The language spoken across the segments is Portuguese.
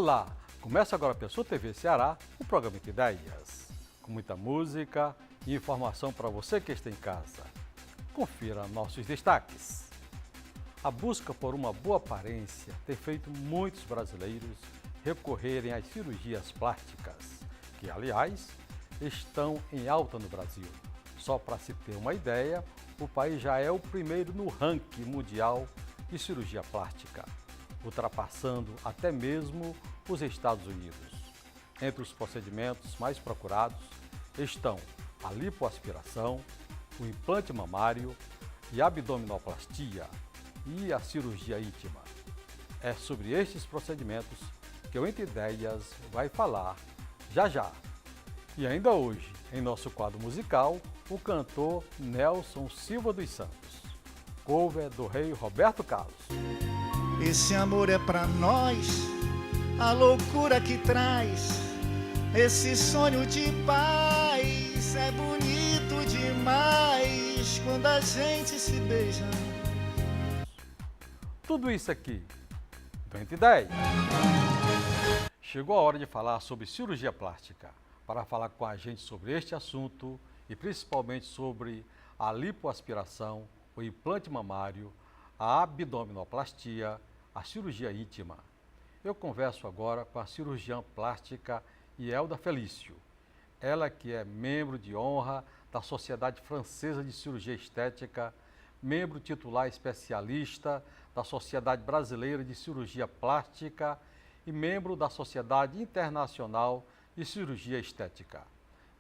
Olá, começa agora pela sua TV Ceará, o programa Entre Ideias, com muita música e informação para você que está em casa. Confira nossos destaques. A busca por uma boa aparência tem feito muitos brasileiros recorrerem às cirurgias plásticas, que, aliás, estão em alta no Brasil. Só para se ter uma ideia, o país já é o primeiro no ranking mundial de cirurgia plástica, ultrapassando até mesmo os Estados Unidos. Entre os procedimentos mais procurados estão a lipoaspiração, o implante mamário e a abdominoplastia e a cirurgia íntima. É sobre estes procedimentos que o Entre Ideias vai falar já já. E ainda hoje, em nosso quadro musical, o cantor Nelson Silva dos Santos, cover do rei Roberto Carlos. Esse amor é pra nós, a loucura que traz, esse sonho de paz é bonito demais quando a gente se beija. Tudo isso aqui, do Entre Ideias. Chegou a hora de falar sobre cirurgia plástica. Para falar com a gente sobre este assunto e principalmente sobre a lipoaspiração, o implante mamário, a abdominoplastia, a cirurgia íntima. Eu converso agora com a cirurgiã plástica Ielda Felício. Ela que é membro de honra da Sociedade Francesa de Cirurgia Estética, membro titular especialista da Sociedade Brasileira de Cirurgia Plástica e membro da Sociedade Internacional de Cirurgia Estética.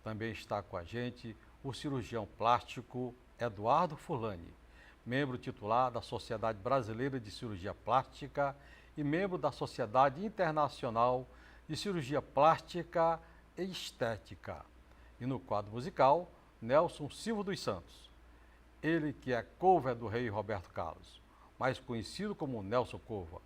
Também está com a gente o cirurgião plástico Eduardo Furlani, membro titular da Sociedade Brasileira de Cirurgia Plástica e membro da Sociedade Internacional de Cirurgia Plástica e Estética. E no quadro musical, Nelson Silva dos Santos. Ele que é cover do rei Roberto Carlos, mais conhecido como Nelson Cova.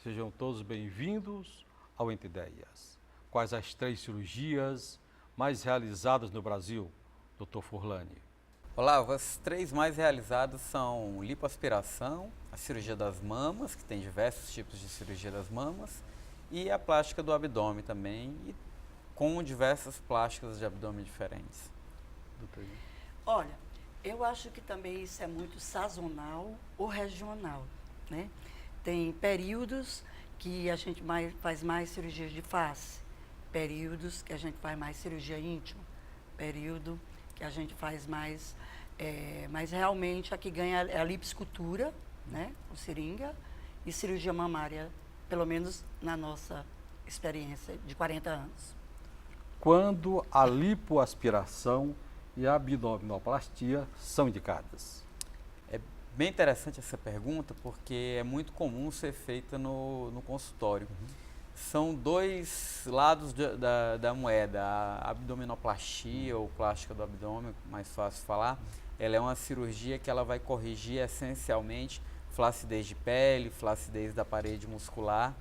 Sejam todos bem-vindos ao Entre Ideias. Quais as 3 cirurgias mais realizadas no Brasil, Dr. Furlani? Olá, as 3 mais realizadas são lipoaspiração, a cirurgia das mamas, que tem diversos tipos de cirurgia das mamas, e a plástica do abdômen também, e com diversas plásticas de abdômen diferentes. Doutor. Olha, eu acho que também isso é muito sazonal ou regional, né? Tem períodos que a gente faz mais cirurgias de face, períodos que a gente faz mais cirurgia íntima, período que a gente faz mais, mas realmente a que ganha é a lipoescultura, né, com seringa, e cirurgia mamária, pelo menos na nossa experiência de 40 anos. Quando a lipoaspiração e a abdominoplastia são indicadas? É bem interessante essa pergunta, porque é muito comum ser feita no consultório. São 2 lados da moeda. A abdominoplastia ou plástica do abdômen, mais fácil falar, ela é uma cirurgia que ela vai corrigir essencialmente flacidez de pele, flacidez da parede muscular.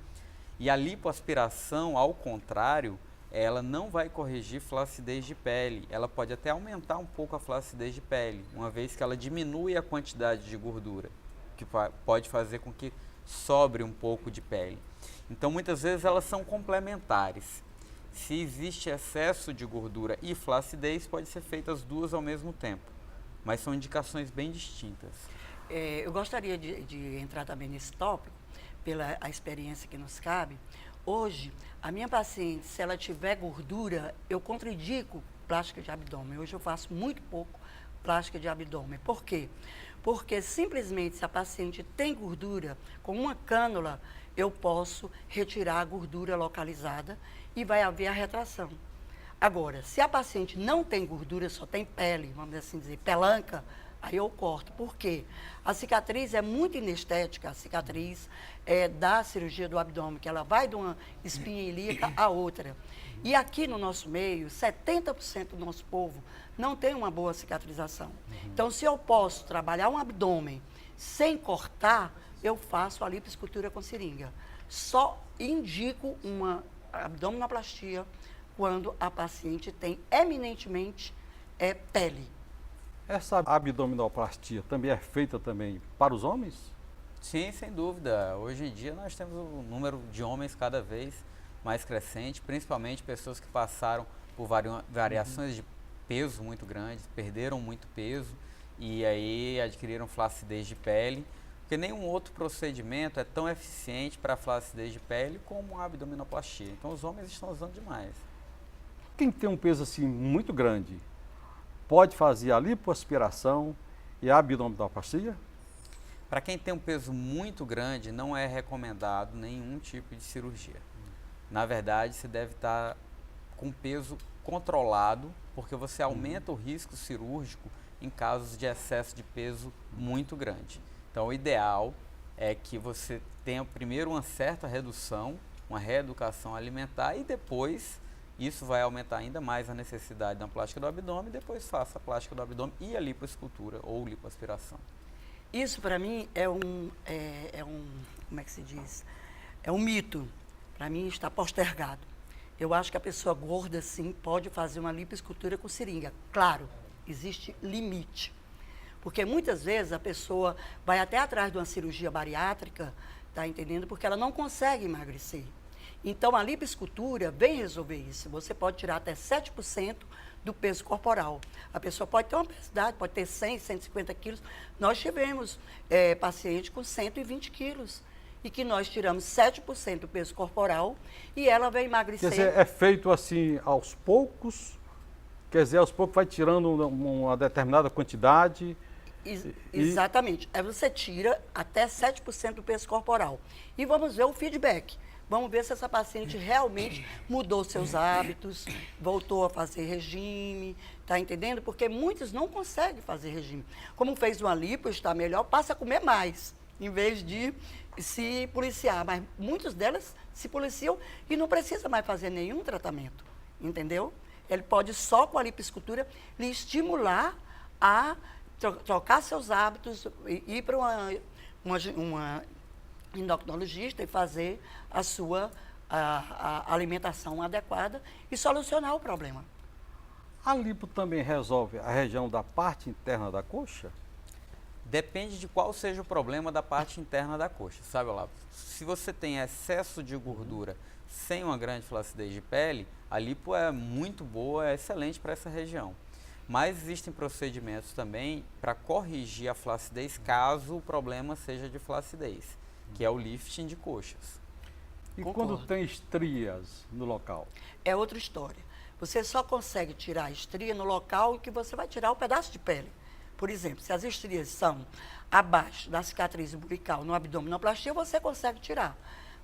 E a lipoaspiração, ao contrário, ela não vai corrigir flacidez de pele. Ela pode até aumentar um pouco a flacidez de pele, uma vez que ela diminui a quantidade de gordura, que pode fazer com que sobre um pouco de pele. Então, muitas vezes elas são complementares. Se existe excesso de gordura e flacidez, pode ser feitas as 2 ao mesmo tempo, mas são indicações bem distintas. Eu gostaria de entrar também nesse tópico, pela a experiência que nos cabe. Hoje, a minha paciente, se ela tiver gordura, eu contraindico plástica de abdômen. Hoje eu faço muito pouco plástica de abdômen. Por quê? Porque simplesmente se a paciente tem gordura, com uma cânula, eu posso retirar a gordura localizada e vai haver a retração. Agora, se a paciente não tem gordura, só tem pele, vamos assim dizer, pelanca, aí eu corto. Por quê? A cicatriz é muito inestética, a cicatriz da cirurgia do abdômen, que ela vai de uma espinha ilíaca a outra. E aqui no nosso meio, 70% do nosso povo não tem uma boa cicatrização. Então, se eu posso trabalhar um abdômen sem cortar, eu faço a lipoescultura com seringa. Só indico uma abdominoplastia quando a paciente tem eminentemente pele. Essa abdominoplastia também é feita também para os homens? Sim, sem dúvida. Hoje em dia nós temos um número de homens cada vez mais crescente, principalmente pessoas que passaram por variações de peso muito grandes, perderam muito peso e aí adquiriram flacidez de pele, porque nenhum outro procedimento é tão eficiente para a flacidez de pele como a abdominoplastia. Então os homens estão usando demais. Quem tem um peso assim muito grande pode fazer a lipoaspiração e a abdominoplastia? Para quem tem um peso muito grande, não é recomendado nenhum tipo de cirurgia. Na verdade, você deve estar com peso controlado, porque você aumenta o risco cirúrgico em casos de excesso de peso muito grande. Então, o ideal é que você tenha primeiro uma certa redução, uma reeducação alimentar e depois isso vai aumentar ainda mais a necessidade da plástica do abdômen, depois faça a plástica do abdômen e a lipoescultura ou lipoaspiração. Isso para mim é um, como é que se diz? É um mito. Para mim está postergado. Eu acho que a pessoa gorda, sim, pode fazer uma lipoescultura com seringa. Claro, existe limite. Porque muitas vezes a pessoa vai até atrás de uma cirurgia bariátrica, tá entendendo? Porque ela não consegue emagrecer. Então a lipoescultura vem resolver isso. Você pode tirar até 7% do peso corporal. A pessoa pode ter uma obesidade, pode ter 100, 150 quilos. Nós tivemos paciente com 120 quilos. E que nós tiramos 7% do peso corporal e ela vai emagrecer. Quer dizer, é feito assim aos poucos? Quer dizer, aos poucos vai tirando uma determinada quantidade? Exatamente. Aí você tira até 7% do peso corporal. E vamos ver o feedback. Vamos ver se essa paciente realmente mudou seus hábitos, voltou a fazer regime, tá entendendo? Porque muitos não conseguem fazer regime. Como fez uma lipo, está melhor, passa a comer mais, em vez de se policiar. Mas muitas delas se policiam e não precisa mais fazer nenhum tratamento, entendeu? Ele pode só com a lipoescultura lhe estimular a trocar seus hábitos, ir para uma endocrinologista e fazer a sua alimentação adequada e solucionar o problema. A lipo também resolve a região da parte interna da coxa? Depende de qual seja o problema da parte interna da coxa, sabe, Olavo? Se você tem excesso de gordura sem uma grande flacidez de pele, a lipo é muito boa, é excelente para essa região. Mas existem procedimentos também para corrigir a flacidez caso o problema seja de flacidez, que é o lifting de coxas. E Concordo. quando tem estrias no local? É outra história. Você só consegue tirar a estria no local em que você vai tirar o pedaço de pele. Por exemplo, se as estrias são abaixo da cicatriz umbilical no abdominoplastia, você consegue tirar.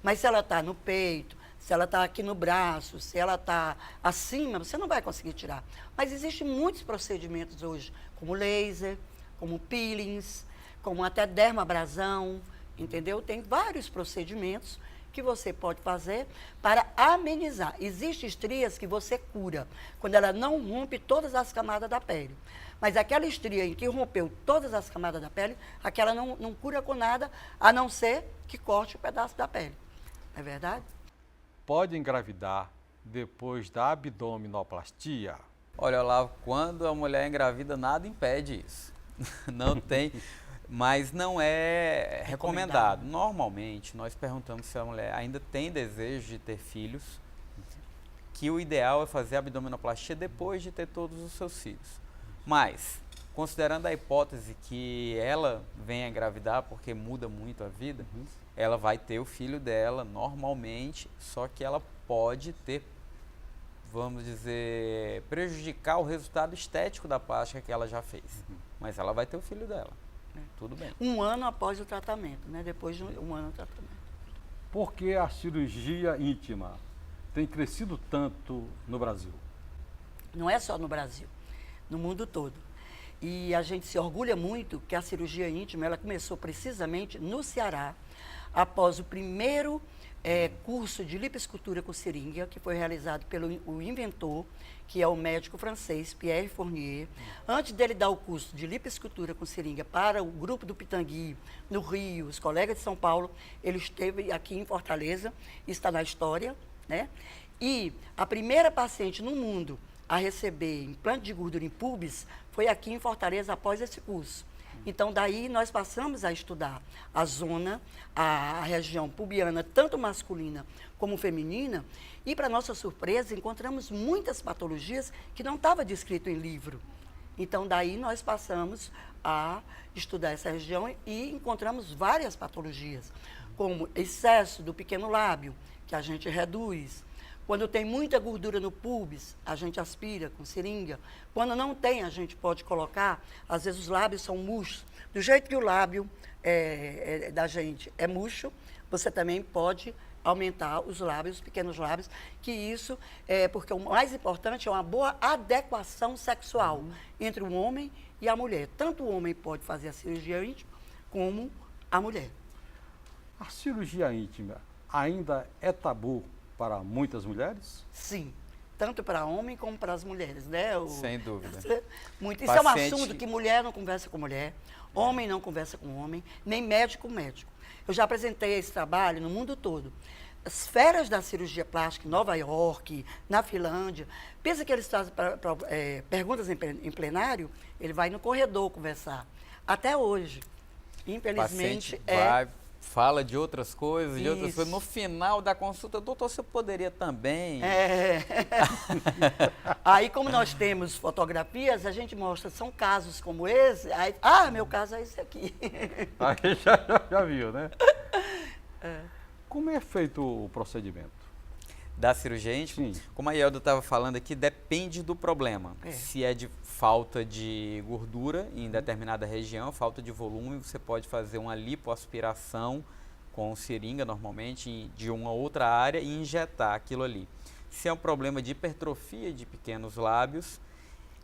Mas se ela está no peito, se ela está aqui no braço, se ela está acima, você não vai conseguir tirar. Mas existem muitos procedimentos hoje, como laser, como peelings, como até dermabrasão, entendeu? Tem vários procedimentos que você pode fazer para amenizar. Existem estrias que você cura, quando ela não rompe todas as camadas da pele. Mas aquela estria em que rompeu todas as camadas da pele, aquela não cura com nada, a não ser que corte um pedaço da pele. Não é verdade? Pode engravidar depois da abdominoplastia? Olha, Olavo, quando a mulher engravida, nada impede isso. Não tem, mas não é recomendado. Normalmente, nós perguntamos se a mulher ainda tem desejo de ter filhos, que o ideal é fazer a abdominoplastia depois de ter todos os seus filhos. Mas, considerando a hipótese que ela venha engravidar, porque muda muito a vida, ela vai ter o filho dela normalmente, só que ela pode ter, vamos dizer, prejudicar o resultado estético da plástica que ela já fez. Mas ela vai ter o filho dela. Tudo bem. Um ano após o tratamento, né? Depois de um ano do tratamento. Por que a cirurgia íntima tem crescido tanto no Brasil? Não é só no Brasil, no mundo todo. E a gente se orgulha muito que a cirurgia íntima, ela começou precisamente no Ceará, após o primeiro curso de lipoescultura com seringa, que foi realizado pelo o inventor, que é o médico francês Pierre Fournier. Antes dele dar o curso de lipoescultura com seringa para o grupo do Pitangui, no Rio, os colegas de São Paulo, ele esteve aqui em Fortaleza, está na história, né? E a primeira paciente no mundo a receber implante de gordura em pubis foi aqui em Fortaleza após esse curso. Então, daí nós passamos a estudar a zona, a região pubiana, tanto masculina como feminina, e, para nossa surpresa, encontramos muitas patologias que não estavam descritas em livro. Então, daí nós passamos a estudar essa região e encontramos várias patologias, como excesso do pequeno lábio, que a gente reduz. Quando tem muita gordura no pubis, a gente aspira com seringa. Quando não tem, a gente pode colocar, às vezes os lábios são murchos. Do jeito que o lábio da gente é murcho, você também pode aumentar os lábios, os pequenos lábios, que isso é porque o mais importante é uma boa adequação sexual entre o homem e a mulher. Tanto o homem pode fazer a cirurgia íntima, como a mulher. A cirurgia íntima ainda é tabu para muitas mulheres? Sim, tanto para homem como para as mulheres, né? Sem dúvida. Muito. Isso é um assunto que mulher não conversa com mulher, homem não conversa com homem, nem médico com médico. Eu já apresentei esse trabalho no mundo todo. As feras da cirurgia plástica em Nova York, na Finlândia, pensa que eles trazem perguntas em plenário, ele vai no corredor conversar. Até hoje, infelizmente, vai, fala de outras coisas, No final da consulta, doutor, você poderia também... Aí, como nós temos fotografias, a gente mostra, são casos como esse, aí, meu caso é esse aqui. Aí já viu, né? Como é feito o procedimento? Da cirurgia íntima? Sim. Como a Ielda estava falando aqui, depende do problema. É. Se é de falta de gordura em determinada região, falta de volume, você pode fazer uma lipoaspiração com seringa, normalmente, de uma outra área e injetar aquilo ali. Se é um problema de hipertrofia de pequenos lábios,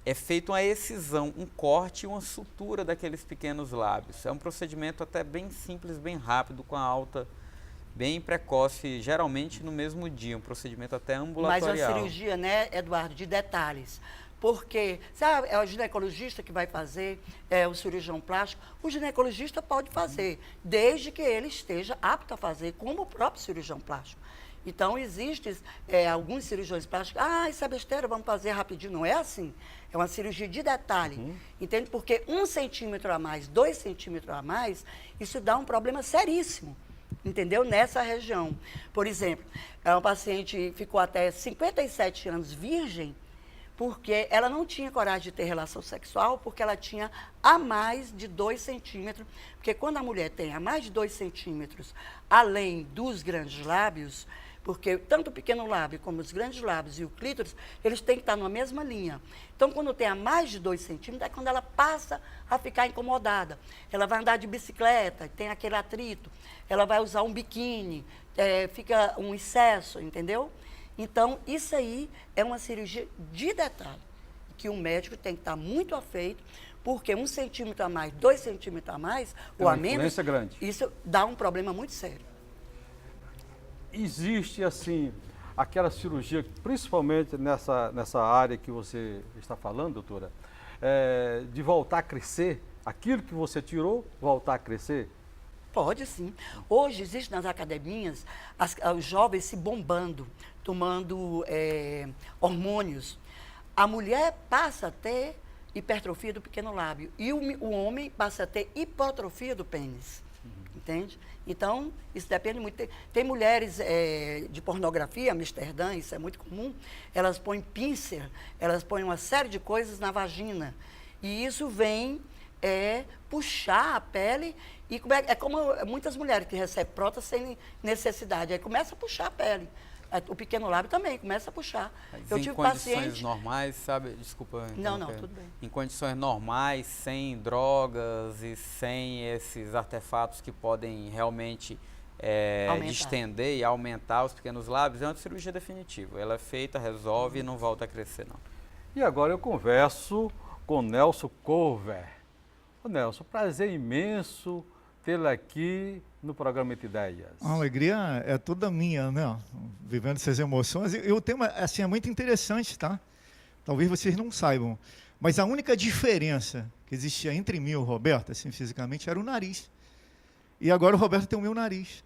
é feita uma excisão, um corte e uma sutura daqueles pequenos lábios. É um procedimento até bem simples, bem rápido, com a alta bem precoce, geralmente no mesmo dia, um procedimento até ambulatorial. Mas a cirurgia, né, Eduardo, de detalhes. Porque, sabe, é o ginecologista que vai fazer, o cirurgião plástico, o ginecologista pode fazer, desde que ele esteja apto a fazer, como o próprio cirurgião plástico. Então, existem alguns cirurgiões plásticos, isso é besteira, vamos fazer rapidinho. Não é assim. É uma cirurgia de detalhe, entende? Porque 1 centímetro a mais, 2 centímetros a mais, isso dá um problema seríssimo. Entendeu? Nessa região. Por exemplo, uma paciente ficou até 57 anos virgem, porque ela não tinha coragem de ter relação sexual, porque ela tinha a mais de 2 centímetros. Porque quando a mulher tem a mais de 2 centímetros, além dos grandes lábios, porque tanto o pequeno lábio como os grandes lábios e o clítoris, eles têm que estar na mesma linha. Então, quando tem a mais de 2 centímetros, é quando ela passa a ficar incomodada. Ela vai andar de bicicleta, tem aquele atrito. Ela vai usar um biquíni, fica um excesso, entendeu? Então, isso aí é uma cirurgia de detalhe, que o médico tem que estar muito afeito, porque 1 centímetro a mais, 2 centímetros a mais, ou a menos, grande. Isso dá um problema muito sério. Existe, assim, aquela cirurgia, principalmente nessa área que você está falando, doutora, de voltar a crescer, aquilo que você tirou, voltar a crescer? Pode sim. Hoje existe nas academias os jovens se bombando, tomando hormônios. A mulher passa a ter hipertrofia do pequeno lábio e o homem passa a ter hipotrofia do pênis. Entende? Então, isso depende muito. Tem mulheres de pornografia, Amsterdã, isso é muito comum, elas põem pincer, elas põem uma série de coisas na vagina. E isso vem puxar a pele, e é como muitas mulheres que recebem prótese sem necessidade, aí começa a puxar a pele. O pequeno lábio também começa a puxar. Eu tive condições normais, sabe? Desculpa. Não, tudo bem. Em condições normais, sem drogas e sem esses artefatos que podem realmente distender e aumentar os pequenos lábios, é uma cirurgia definitiva. Ela é feita, resolve e não volta a crescer, não. E agora eu converso com Nelson Cover. Ô Nelson, prazer imenso tê-lo aqui no programa Entre Ideias. A alegria é toda minha, né? Vivendo essas emoções. E o tema, assim, é muito interessante, tá? Talvez vocês não saibam. Mas a única diferença que existia entre mim e o Roberto, assim, fisicamente, era o nariz. E agora o Roberto tem o meu nariz.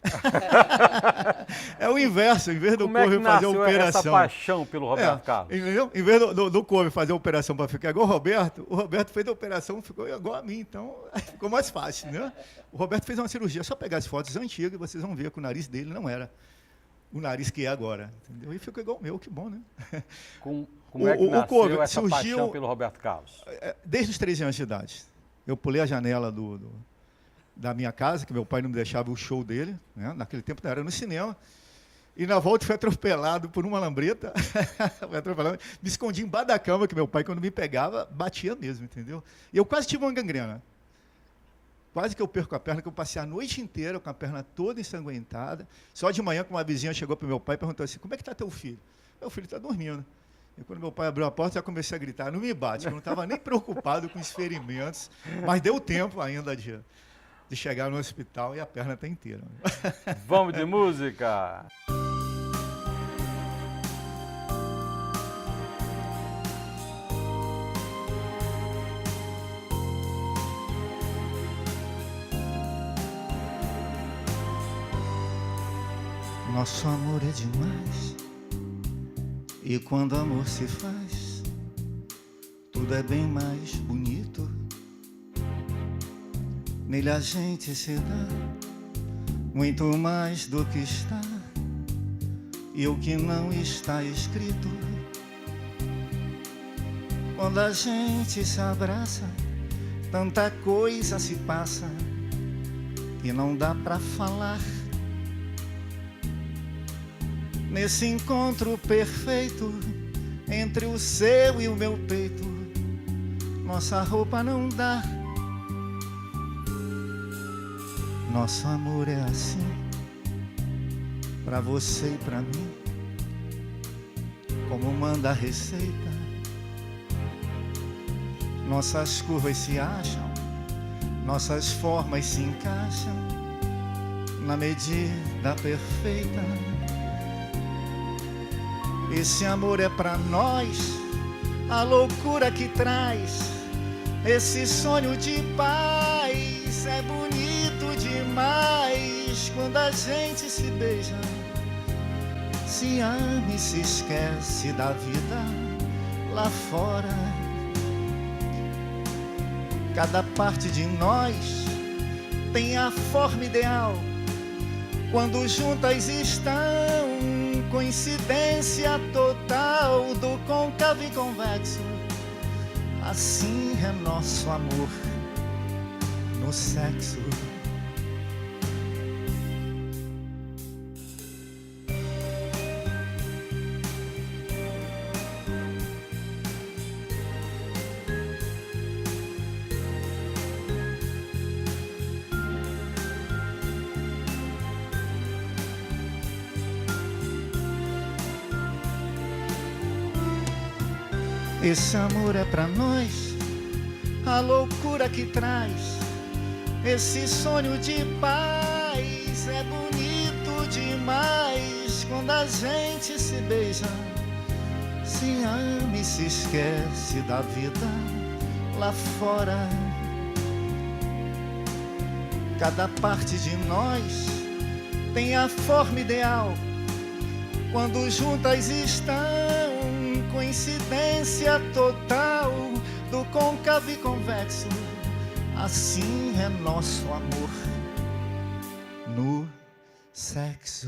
É o inverso, em vez do Como é que couve fazer a nasceu operação. essa paixão pelo Roberto Carlos? Entendeu? Em vez do couve fazer a operação para ficar igual o Roberto fez a operação e ficou igual a mim, então ficou mais fácil, né? O Roberto fez uma cirurgia, só pegar as fotos antigas e vocês vão ver que o nariz dele não era o nariz que é agora, entendeu? E ficou igual o meu, que bom, né? Como é que nasceu couve essa paixão surgiu pelo Roberto Carlos? desde os 13 anos de idade. Eu pulei a janela da minha casa, que meu pai não me deixava o show dele, né? Naquele tempo era no cinema, e na volta fui atropelado por uma lambreta, me escondi embaixo da cama, que meu pai, quando me pegava, batia mesmo, entendeu? E eu quase tive uma gangrena, quase que eu perco a perna, que eu passei a noite inteira com a perna toda ensanguentada, só de manhã, quando uma vizinha chegou para o meu pai e perguntou assim, como é que está teu filho? Meu filho está dormindo. E quando meu pai abriu a porta, já comecei a gritar, não me bate, que eu não estava nem preocupado com os ferimentos, mas deu tempo ainda de chegar no hospital e a perna está inteira. Vamos de música! Nosso amor é demais, e quando amor se faz, tudo é bem mais bonito. Nele a gente se dá muito mais do que está, e o que não está escrito. Quando a gente se abraça, tanta coisa se passa que não dá pra falar. Nesse encontro perfeito entre o seu e o meu peito, nossa roupa não dá. Nosso amor é assim, pra você e pra mim, como manda a receita. Nossas curvas se acham, nossas formas se encaixam na medida perfeita. Esse amor é pra nós, a loucura que traz esse sonho de paz. É bonito demais quando a gente se beija, se ama e se esquece da vida lá fora. Cada parte de nós tem a forma ideal quando juntas estão. Coincidência total do côncavo e convexo. Assim é nosso amor no sexo. Esse amor é pra nós, a loucura que traz esse sonho de paz. É bonito demais quando a gente se beija, se ama e se esquece da vida lá fora. Cada parte de nós tem a forma ideal quando juntas estão. Coincidência total do côncavo e convexo. Assim é nosso amor no sexo.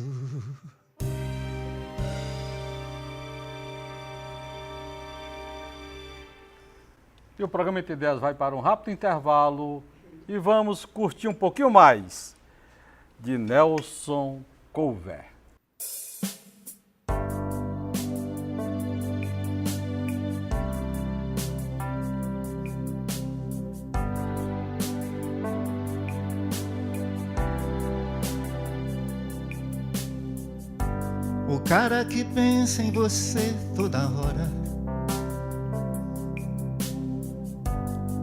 E o programa Entre Ideias vai para um rápido intervalo e vamos curtir um pouquinho mais de Nelson Couvert. O cara que pensa em você toda hora,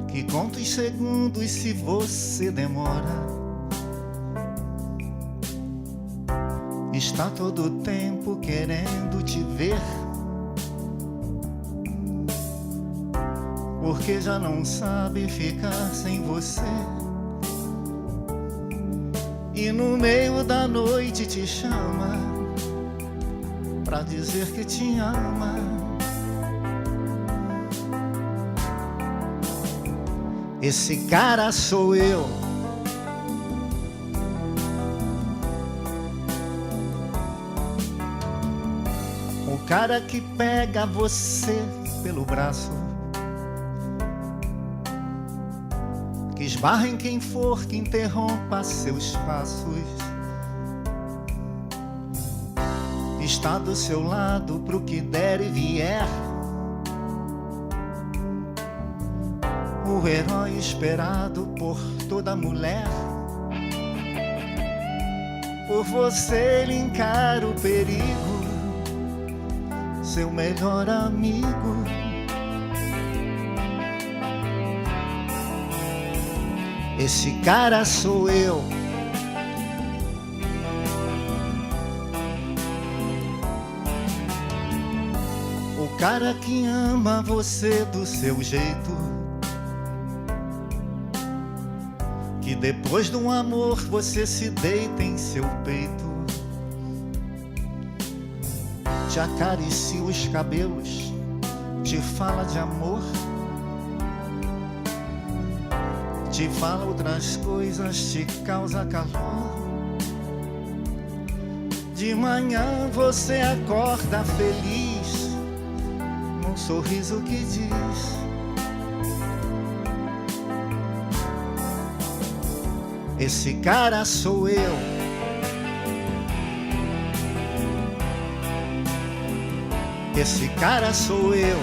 que conta os segundos se você demora, está todo o tempo querendo te ver, porque já não sabe ficar sem você. e no meio da noite te chama pra dizer que te ama. Esse cara sou eu. O cara que pega você pelo braço, que esbarra em quem for, que interrompa seus passos, está do seu lado pro que der e vier, o herói esperado por toda mulher. Por você ele encara o perigo, seu melhor amigo. Esse cara sou eu. O cara que ama você do seu jeito, que depois do amor você se deita em seu peito, te acaricia os cabelos, te fala de amor, te fala outras coisas, te causa calor. De manhã você acorda feliz, num sorriso que diz: esse cara sou eu. Esse cara sou eu.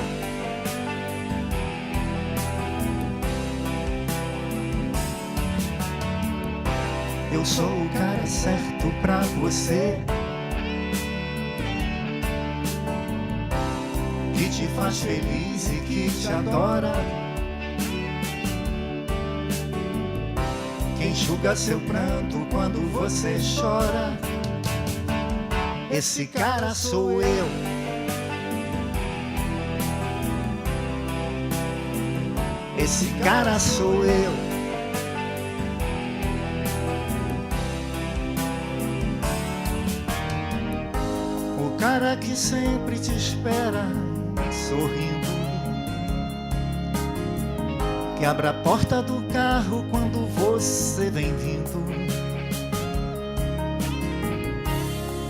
Eu sou o cara certo pra você, que te faz feliz e que te adora, que enxuga seu pranto quando você chora. Esse cara sou eu. Esse cara sou eu. O cara que sempre te espera sorrindo, que abre a porta do carro quando você vem vindo,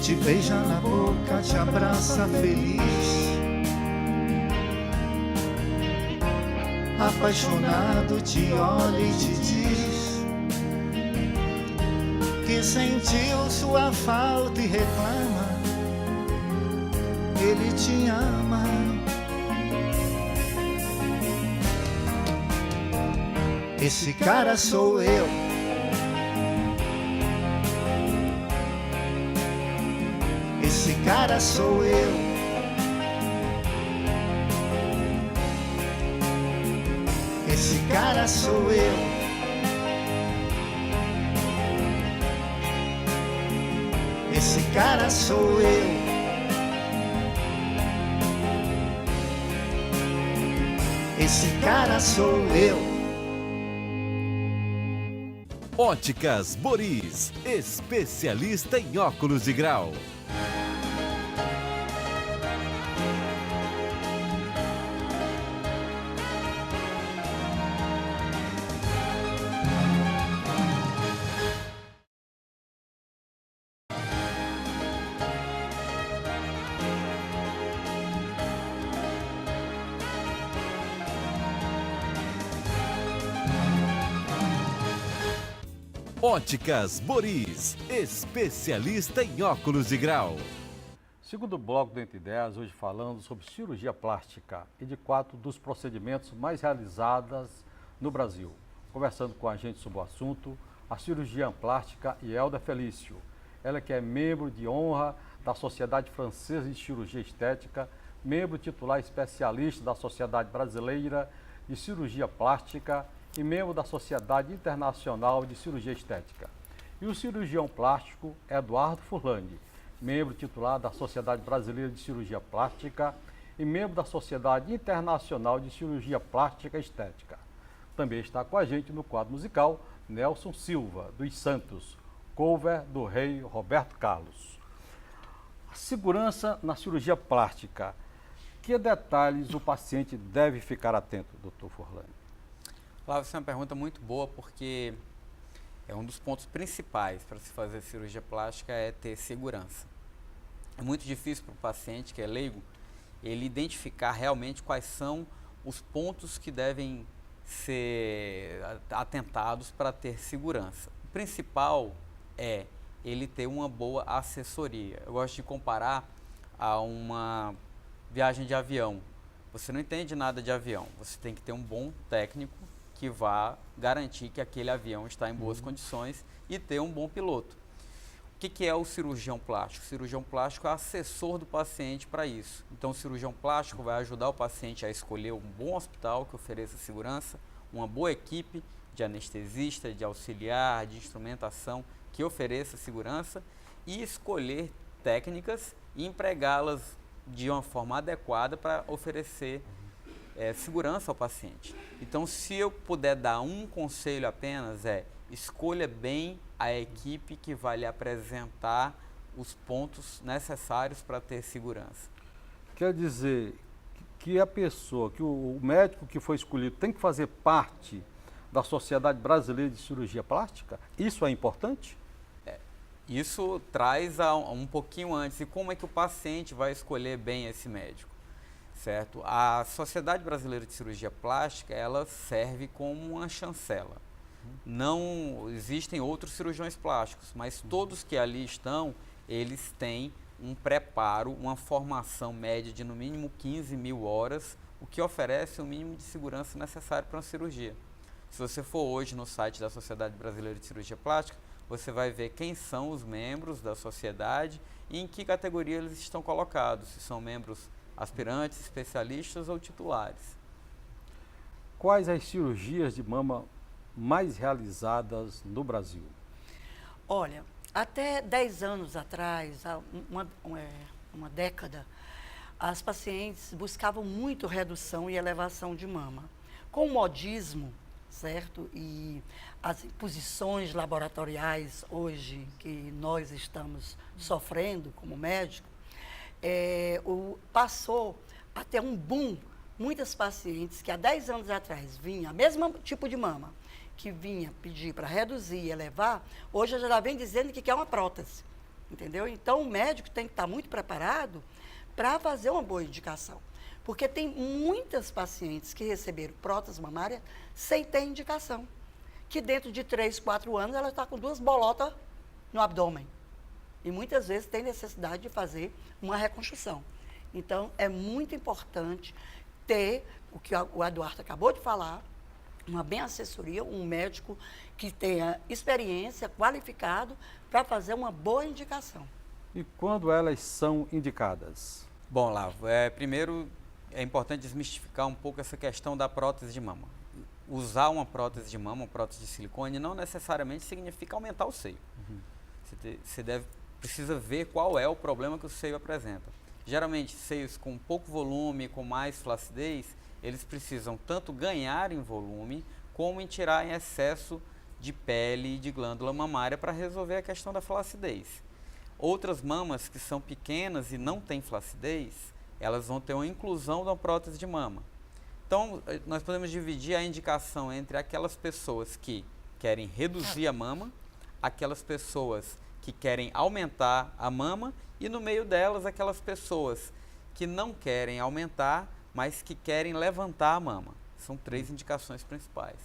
te beija na boca, te abraça feliz, apaixonado te olha e te diz que sentiu sua falta e reclama, ele te ama. Esse cara sou eu. Esse cara sou eu. Esse cara sou eu. Esse cara sou eu. Esse cara sou eu. Óticas Boris, especialista em óculos de grau. Óticas Boris, especialista em óculos de grau. Segundo bloco do Entre Ideias, hoje falando sobre cirurgia plástica e de 4 dos procedimentos mais realizados no Brasil. Conversando com a gente sobre o assunto, a cirurgiã plástica Ielda Felício. Ela que é membro de honra da Sociedade Francesa de Cirurgia Estética, membro titular especialista da Sociedade Brasileira de Cirurgia Plástica e membro da Sociedade Internacional de Cirurgia Estética. E o cirurgião plástico Eduardo Furlani, membro titular da Sociedade Brasileira de Cirurgia Plástica e membro da Sociedade Internacional de Cirurgia Plástica e Estética. Também está com a gente no quadro musical Nelson Silva, dos Santos, cover do rei Roberto Carlos. A segurança na cirurgia plástica. Que detalhes o paciente deve ficar atento, Dr. Forlani? Flávio, essa é uma pergunta muito boa, porque é um dos pontos principais para se fazer cirurgia plástica é ter segurança. É muito difícil para o paciente, que é leigo, ele identificar realmente quais são os pontos que devem ser atentados para ter segurança. O principal é ele ter uma boa assessoria. Eu gosto de comparar a uma viagem de avião. Você não entende nada de avião, você tem que ter um bom técnico que vá garantir que aquele avião está em boas condições e ter um bom piloto. O que é o cirurgião plástico? O cirurgião plástico é assessor do paciente para isso. Então, o cirurgião plástico vai ajudar o paciente a escolher um bom hospital que ofereça segurança, uma boa equipe de anestesista, de auxiliar, de instrumentação que ofereça segurança e escolher técnicas e empregá-las de uma forma adequada para oferecer segurança ao paciente. Então, se eu puder dar um conselho apenas, escolha bem a equipe que vai lhe apresentar os pontos necessários para ter segurança. Quer dizer que a pessoa, que o médico que foi escolhido tem que fazer parte da Sociedade Brasileira de Cirurgia Plástica? Isso é importante? Isso traz um pouquinho antes. E como é que o paciente vai escolher bem esse médico? Certo? A Sociedade Brasileira de Cirurgia Plástica, ela serve como uma chancela. Não existem outros cirurgiões plásticos, mas todos que ali estão, eles têm um preparo, uma formação média de no mínimo 15.000 horas, o que oferece o mínimo de segurança necessário para uma cirurgia. Se você for hoje no site da Sociedade Brasileira de Cirurgia Plástica, você vai ver quem são os membros da sociedade e em que categoria eles estão colocados, se são membros aspirantes, especialistas ou titulares. Quais as cirurgias de mama mais realizadas no Brasil? Olha, até 10 anos atrás, uma década, as pacientes buscavam muito redução e elevação de mama. Com o modismo, certo? E as imposições laboratoriais hoje que nós estamos sofrendo como médico, passou a ter um boom. Muitas pacientes que há 10 anos atrás vinham, mesmo tipo de mama, que vinha pedir para reduzir e elevar, hoje já vem dizendo que quer uma prótese, entendeu? Então, o médico tem que estar muito preparado para fazer uma boa indicação. Porque tem muitas pacientes que receberam prótese mamária sem ter indicação. Que dentro de 3, 4 anos ela está com 2 bolotas no abdômen. E muitas vezes tem necessidade de fazer uma reconstrução. Então, é muito importante ter, o que o Eduardo acabou de falar, uma bem assessoria, um médico que tenha experiência, qualificado, para fazer uma boa indicação. E quando elas são indicadas? Bom, Lavo, primeiro é importante desmistificar um pouco essa questão da prótese de mama. Usar uma prótese de mama, uma prótese de silicone, não necessariamente significa aumentar o seio. Você precisa ver qual é o problema que o seio apresenta. Geralmente, seios com pouco volume, com mais flacidez, eles precisam tanto ganhar em volume, como em tirar em excesso de pele e de glândula mamária para resolver a questão da flacidez. Outras mamas que são pequenas e não têm flacidez, elas vão ter uma inclusão da prótese de mama. Então, nós podemos dividir a indicação entre aquelas pessoas que querem reduzir a mama, aquelas pessoas que querem aumentar a mama e no meio delas aquelas pessoas que não querem aumentar, mas que querem levantar a mama. São 3 indicações principais.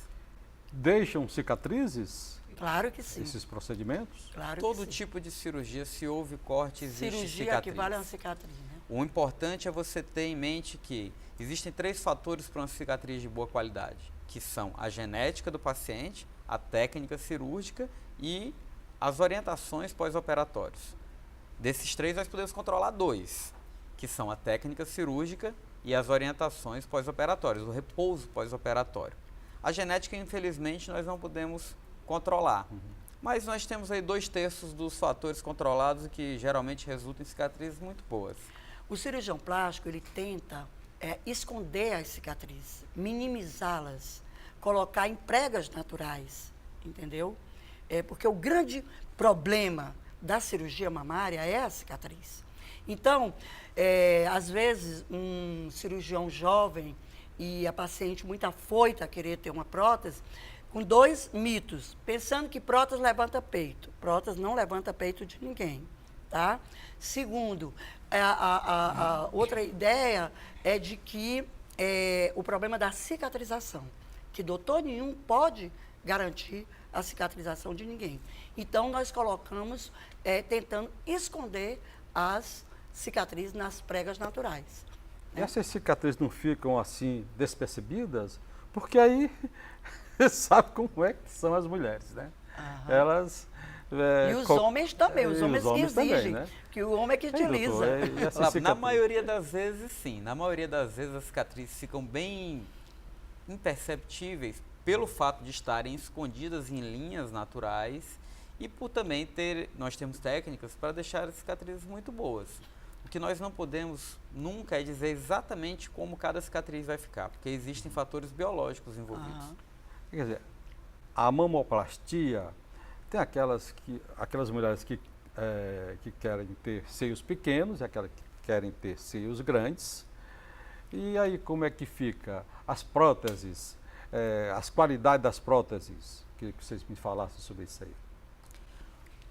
Deixam cicatrizes? Claro que sim. Esses procedimentos? Claro Todo que sim. tipo de cirurgia, se houve corte, existe Cirurgia cicatriz. equivale a uma cicatriz, né? O importante é você ter em mente que existem 3 fatores para uma cicatriz de boa qualidade, que são a genética do paciente, a técnica cirúrgica e as orientações pós-operatórias. Desses 3, nós podemos controlar 2, que são a técnica cirúrgica e as orientações pós-operatórias, o repouso pós-operatório. A genética, infelizmente, nós não podemos controlar, mas nós temos aí 2/3 dos fatores controlados que geralmente resultam em cicatrizes muito boas. O cirurgião plástico, ele tenta esconder as cicatrizes, minimizá-las, colocar em pregas naturais, entendeu? Porque o grande problema da cirurgia mamária é a cicatriz. Então, às vezes, um cirurgião jovem e a paciente muito afoita a querer ter uma prótese, com 2 mitos, pensando que prótese levanta peito. Prótese não levanta peito de ninguém, tá? Segundo, a outra ideia é de que o problema da cicatrização, que doutor nenhum pode garantir a cicatrização de ninguém. Então, nós colocamos, tentando esconder as cicatrizes nas pregas naturais. E essas cicatrizes não ficam assim despercebidas? Porque aí sabe como é que são as mulheres, né? Aham. Elas... E os homens também, os e homens os que homens também, exigem, né? que o homem é que Hein, doutor? utiliza. E essas Na cicatrizes? maioria das vezes, sim. Na maioria das vezes, as cicatrizes ficam bem imperceptíveis pelo fato de estarem escondidas em linhas naturais e por também nós temos técnicas para deixar as cicatrizes muito boas. O que nós não podemos nunca é dizer exatamente como cada cicatriz vai ficar, porque existem fatores biológicos envolvidos. Aham. Quer dizer, a mamoplastia tem aquelas mulheres que querem ter seios pequenos e aquelas que querem ter seios grandes. E aí como é que fica as próteses, as qualidades das próteses? Queria que vocês me falassem sobre isso aí.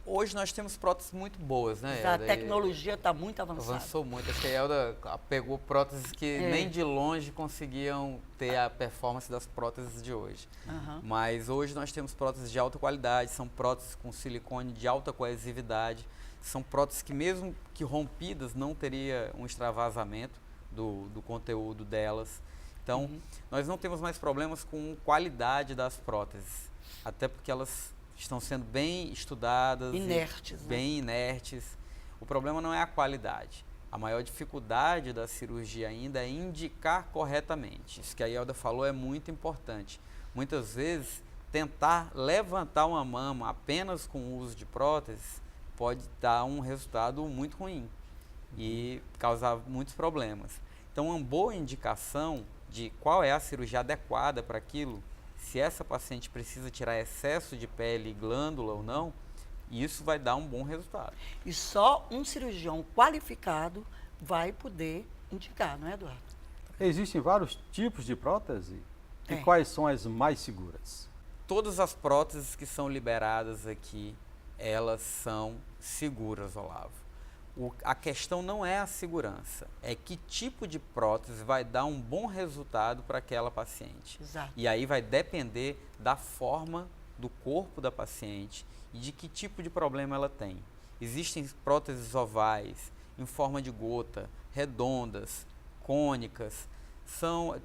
Hoje nós temos próteses muito boas, né, A Elda? tecnologia está muito avançada. Avançou muito. Acho que a Elda pegou próteses que nem de longe conseguiam ter a performance das próteses de hoje. Aham. Mas hoje nós temos próteses de alta qualidade, são próteses com silicone de alta coesividade, são próteses que mesmo que rompidas não teria um extravasamento do conteúdo delas. Então, nós não temos mais problemas com qualidade das próteses, até porque elas estão sendo bem estudadas, Inertes, né? bem inertes. O problema não é a qualidade. A maior dificuldade da cirurgia ainda é indicar corretamente. Isso que a Elda falou é muito importante. Muitas vezes, tentar levantar uma mama apenas com o uso de próteses pode dar um resultado muito ruim e causar muitos problemas. Então, uma boa indicação de qual é a cirurgia adequada para aquilo, se essa paciente precisa tirar excesso de pele, glândula ou não, isso vai dar um bom resultado. E só um cirurgião qualificado vai poder indicar, não é, Eduardo? Existem vários tipos de prótese? E Tem. quais são as mais seguras? Todas as próteses que são liberadas aqui, elas são seguras, Olavo. A questão não é a segurança, é que tipo de prótese vai dar um bom resultado para aquela paciente. Exato. E aí vai depender da forma do corpo da paciente e de que tipo de problema ela tem. Existem próteses ovais, em forma de gota, redondas, cônicas,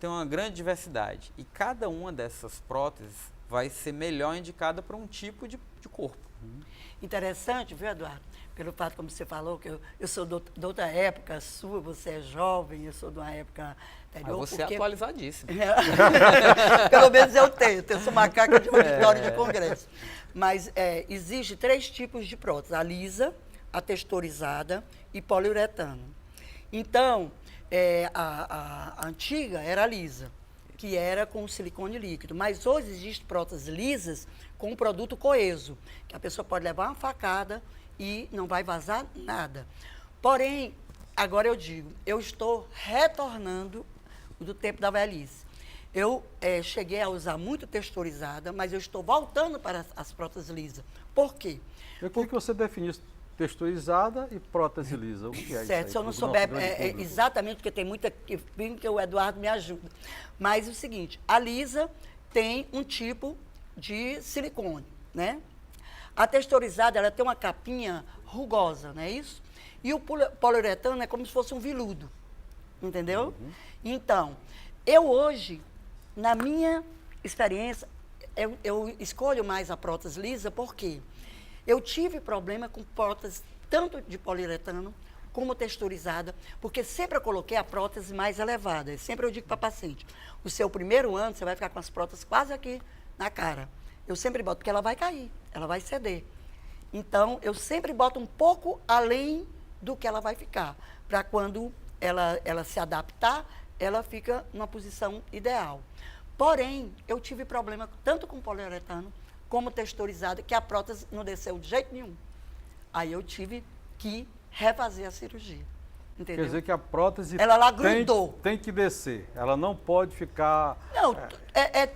tem uma grande diversidade. E cada uma dessas próteses vai ser melhor indicada para um tipo de corpo. Interessante, viu, Eduardo? Pelo fato, como você falou, que eu sou de outra época sua, você é jovem, eu sou de uma época anterior. Você é atualizadíssimo. Pelo menos eu sou macaca de auditório de congresso. Mas existe 3 tipos de prótese, a lisa, a texturizada e poliuretano. Então, a antiga era a lisa, que era com silicone líquido, mas hoje existem próteses lisas com um produto coeso, que a pessoa pode levar uma facada e não vai vazar nada. Porém, agora eu digo, eu estou retornando do tempo da velhice. Eu cheguei a usar muito texturizada, mas eu estou voltando para as próteses lisas. Por quê? Eu queria que você definisse texturizada e prótese lisa. O que é Certo, isso se eu aí, não pro nosso souber grande público? exatamente, porque tem muita que o Eduardo me ajuda. Mas é o seguinte, a lisa tem um tipo de silicone, né? A texturizada, ela tem uma capinha rugosa, não é isso? E o poliuretano é como se fosse um veludo, entendeu? Então, eu hoje, na minha experiência, eu escolho mais a prótese lisa porque eu tive problema com prótese tanto de poliuretano como texturizada, porque sempre eu coloquei a prótese mais elevada. Sempre eu digo para a paciente, o seu primeiro ano você vai ficar com as próteses quase aqui na cara. Eu sempre boto, porque ela vai cair, ela vai ceder. Então, eu sempre boto um pouco além do que ela vai ficar, para quando ela se adaptar, ela fica numa posição ideal. Porém, eu tive problema tanto com poliuretano como texturizada, que a prótese não desceu de jeito nenhum. Aí eu tive que refazer a cirurgia. Entendeu? Quer dizer que a prótese Ela lá grudou. tem que descer. Ela não pode ficar... Não,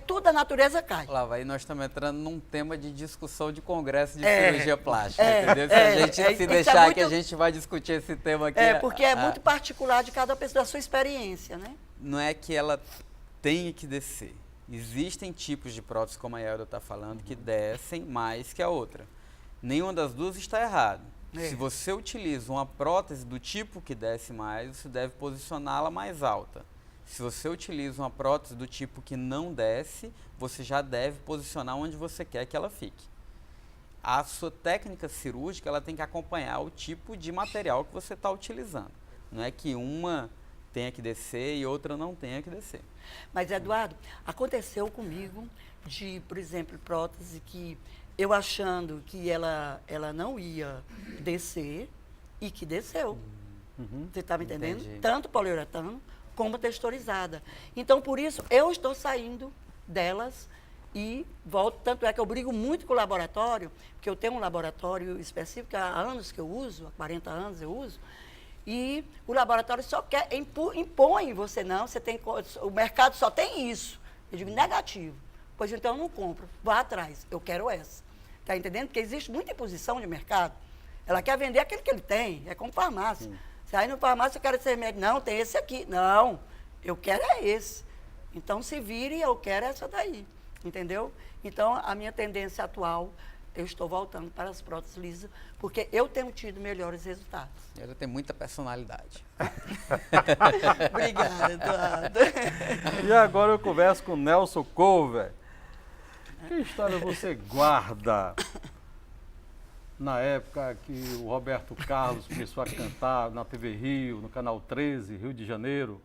tudo a natureza cai. Lá vai, nós estamos entrando num tema de discussão de congresso de É, cirurgia plástica, é, entendeu? Se é, a gente é, se isso é deixar muito- que a gente vai discutir esse tema aqui. Porque é muito particular de cada pessoa, da sua experiência, né? Não é que ela tenha que descer. Existem tipos de prótese, como a Elda está falando, que descem mais que a outra. Nenhuma das duas está errada. É. Se você utiliza uma prótese do tipo que desce mais, você deve posicioná-la mais alta. Se você utiliza uma prótese do tipo que não desce, você já deve posicionar onde você quer que ela fique. A sua técnica cirúrgica ela tem que acompanhar o tipo de material que você está utilizando. Não é que uma tenha que descer e outra não tenha que descer. Mas, Eduardo, aconteceu comigo de, por exemplo, prótese que eu achando que ela não ia descer e que desceu. Você está me entendendo? Entendi. Tanto poliuretano como texturizada. Então, por isso, eu estou saindo delas e volto. Tanto é que eu brigo muito com o laboratório, porque eu tenho um laboratório específico, há anos que eu uso, há 40 anos eu uso, e o laboratório só quer, impõe você, não, você tem, o mercado só tem isso. Eu digo, negativo. Pois então eu não compro, vá atrás, eu quero essa. Está entendendo? Porque existe muita imposição de mercado. Ela quer vender aquele que ele tem, é como farmácia. Você aí no farmácia, eu quero ser médico, não, tem esse aqui. Não, eu quero é esse. Então se vire, eu quero essa daí. Entendeu? Então a minha tendência atual, eu estou voltando para as próteses lisas, porque eu tenho tido melhores resultados. Ela tem muita personalidade. Obrigada, Eduardo. E agora eu converso com o Nelson Cover. Que história você guarda na época que o Roberto Carlos começou a cantar na TV Rio, no Canal 13, Rio de Janeiro?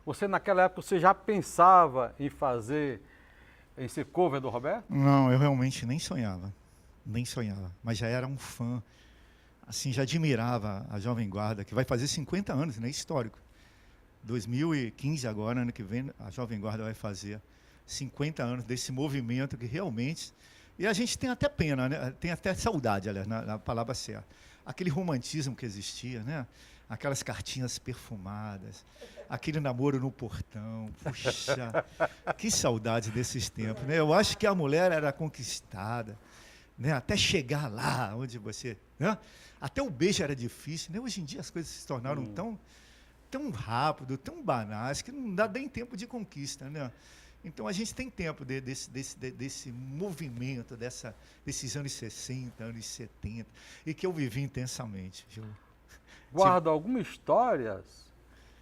Você naquela época você já pensava em ser cover do Roberto? Não, eu realmente nem sonhava, mas já era um fã, assim, já admirava a Jovem Guarda, que vai fazer 50 anos, né, histórico. 2015 agora, ano que vem, a Jovem Guarda vai fazer 50 anos desse movimento que realmente... E a gente tem até pena, né? Tem até saudade, aliás, na palavra certa. Aquele romantismo que existia, né? Aquelas cartinhas perfumadas, aquele namoro no portão. Puxa, que saudade desses tempos, né? Eu acho que a mulher era conquistada, né? Até chegar lá onde você... Né? Até o beijo era difícil, né? Hoje em dia as coisas se tornaram tão rápido, tão banais, que não dá nem tempo de conquista, né? Então a gente tem tempo desse movimento, desses anos 60, anos 70, e que eu vivi intensamente. Guarda alguma história